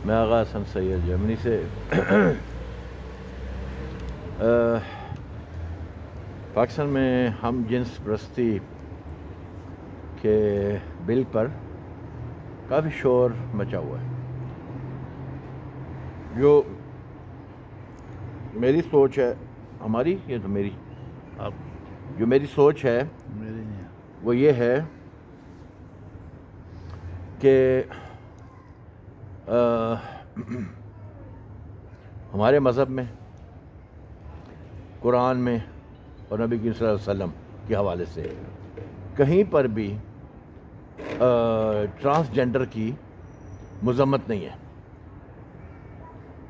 میں آغا حسن سید جرمنی سے پاکستان میں ہم جنس پرستی کے بل پر کافی شور مچا ہوا ہے. جو میری سوچ ہے ہماری یہ تو میری جو میری سوچ ہے وہ یہ ہے کہ ہمارے مذہب میں قرآن میں اور نبی کریم صلی اللہ علیہ وسلم کے حوالے سے کہیں پر بھی ٹرانسجنڈر کی مذمت نہیں ہے.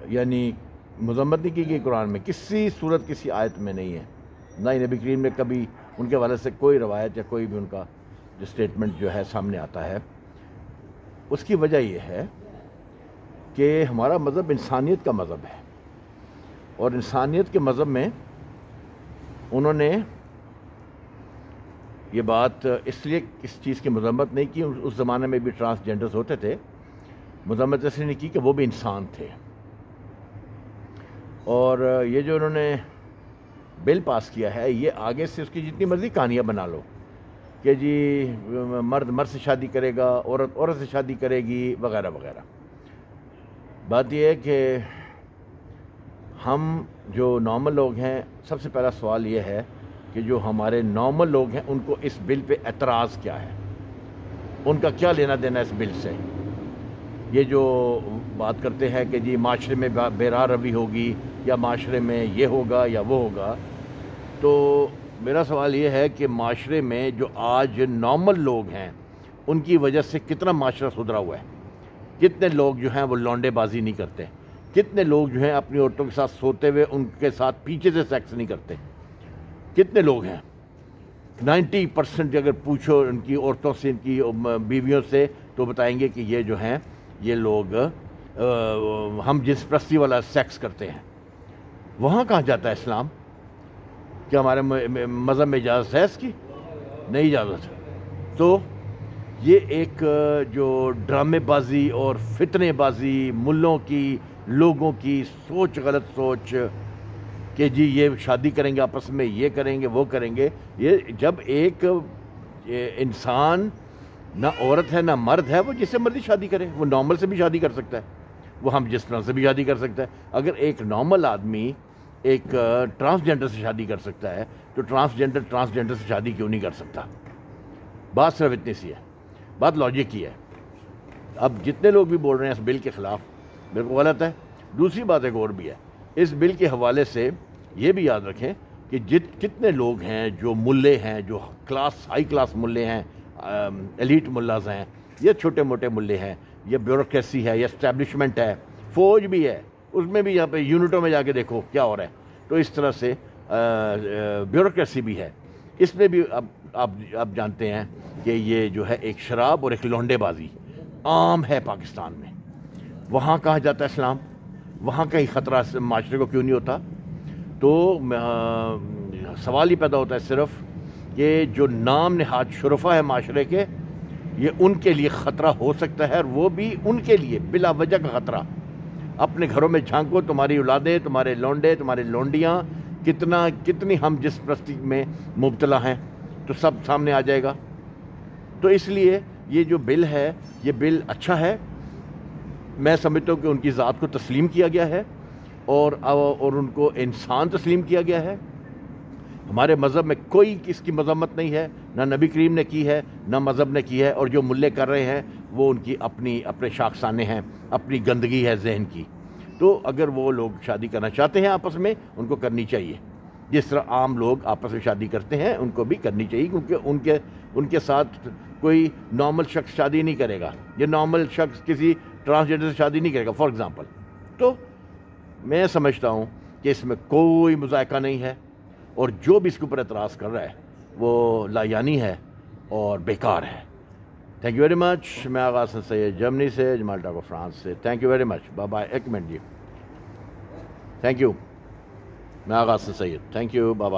یعنی مذمت نہیں کی گئی قرآن میں کسی صورت کسی آیت میں نہیں ہے. نہ ہی نبی کریم نے کبھی ان کے حوالے سے کوئی روایت یا کوئی بھی ان کا جو اسٹیٹمنٹ جو ہے سامنے آتا ہے. اس کی وجہ یہ ہے کہ ہمارا مذہب انسانیت کا مذہب ہے اور انسانیت کے مذہب میں انہوں نے یہ بات اس لیے اس چیز کی مذمت نہیں کی. اس زمانے میں بھی ٹرانسجنڈرز ہوتے تھے. مذمت اس لیے نہیں کی کہ وہ بھی انسان تھے. اور یہ جو انہوں نے بل پاس کیا ہے یہ آگے سے اس کی جتنی مرضی کہانیاں بنا لو کہ جی مرد مرد سے شادی کرے گا، عورت عورت سے شادی کرے گی وغیرہ وغیرہ. بات یہ ہے کہ ہم جو نارمل لوگ ہیں سب سے پہلا سوال یہ ہے کہ جو ہمارے نارمل لوگ ہیں ان کو اس بل پہ اعتراض کیا ہے، ان کا کیا لینا دینا اس بل سے. یہ جو بات کرتے ہیں کہ جی معاشرے میں بے راہ روی ہوگی یا معاشرے میں یہ ہوگا یا وہ ہوگا، تو میرا سوال یہ ہے کہ معاشرے میں جو آج نارمل لوگ ہیں ان کی وجہ سے کتنا معاشرہ سدھرا ہوا ہے. کتنے لوگ جو ہیں وہ لونڈے بازی نہیں کرتے، کتنے لوگ جو ہیں اپنی عورتوں کے ساتھ سوتے ہوئے ان کے ساتھ پیچھے سے سیکس نہیں کرتے. کتنے لوگ ہیں 90% اگر پوچھو ان کی عورتوں سے ان کی بیویوں سے تو بتائیں گے کہ یہ جو ہیں یہ لوگ ہم جنس پرستی والا سیکس کرتے ہیں. وہاں کہاں جاتا ہے اسلام؟ کہ ہمارے مذہب میں اجازت ہے اس کی؟ نہیں اجازت. تو یہ ایک جو ڈرامے بازی اور فتنے بازی ملوں کی لوگوں کی سوچ غلط سوچ کہ جی یہ شادی کریں گے آپس میں یہ کریں گے وہ کریں گے. یہ جب ایک انسان نہ عورت ہے نہ مرد ہے وہ جس سے مرضی شادی کرے، وہ نارمل سے بھی شادی کر سکتا ہے، وہ ہم جس طرح سے بھی شادی کر سکتا ہے. اگر ایک نارمل آدمی ایک ٹرانسجنڈر سے شادی کر سکتا ہے تو ٹرانسجنڈر سے شادی کیوں نہیں کر سکتا؟ بات صرف اتنی سی ہے، بات لاجک کی ہے. اب جتنے لوگ بھی بول رہے ہیں اس بل کے خلاف بالکل غلط ہے. دوسری بات ایک اور بھی ہے، اس بل کے حوالے سے یہ بھی یاد رکھیں کہ کتنے لوگ ہیں جو ملے ہیں، جو ہائی کلاس ملے ہیں، ایلیٹ ملاز ہیں، یہ چھوٹے موٹے ملے ہیں، یہ بیوروکریسی ہے، یہ اسٹیبلشمنٹ ہے، فوج بھی ہے، اس میں بھی یہاں پہ یونٹوں میں جا کے دیکھو کیا ہو رہا ہے. تو اس طرح سے بیوروکریسی بھی ہے. اس میں بھی آپ جانتے ہیں کہ یہ جو ہے ایک شراب اور ایک لونڈے بازی عام ہے پاکستان میں. وہاں کہاں جاتا ہے اسلام؟ وہاں کا ہی خطرہ معاشرے کو کیوں نہیں ہوتا؟ تو سوال ہی پیدا ہوتا ہے صرف کہ جو نام نہاد شرفا ہے معاشرے کے یہ ان کے لیے خطرہ ہو سکتا ہے، اور وہ بھی ان کے لیے بلا وجہ کا خطرہ. اپنے گھروں میں جھانکو، تمہاری اولادیں، تمہارے لونڈے، تمہارے لونڈیاں کتنی ہم جس پرستی میں مبتلا ہیں تو سب سامنے آ جائے گا. تو اس لیے یہ جو بل ہے یہ بل اچھا ہے. میں سمجھتا ہوں کہ ان کی ذات کو تسلیم کیا گیا ہے اور ان کو انسان تسلیم کیا گیا ہے. ہمارے مذہب میں کوئی اس کی مذمت نہیں ہے، نہ نبی کریم نے کی ہے نہ مذہب نے کی ہے. اور جو ملے کر رہے ہیں وہ ان کی اپنے شاخسانے ہیں، اپنی گندگی ہے ذہن کی. تو اگر وہ لوگ شادی کرنا چاہتے ہیں آپس میں ان کو کرنی چاہیے، جس طرح عام لوگ آپس میں شادی کرتے ہیں ان کو بھی کرنی چاہیے. کیونکہ ان کے ساتھ کوئی نارمل شخص شادی نہیں کرے گا، یہ نارمل شخص کسی ٹرانسجنڈر سے شادی نہیں کرے گا فار ایگزامپل. تو میں سمجھتا ہوں کہ اس میں کوئی مذائقہ نہیں ہے، اور جو بھی اس کے اوپر اعتراض کر رہا ہے وہ لایانی ہے اور بیکار ہے. تھینک یو ویری مچ. میں آغا حسن سید جرمنی سے، مالٹا کو فرانس سے. Thank you very much. Bye bye. ایک منٹ جی. Thank you. میں Agha Hasan Syed. Thank you. Bye bye.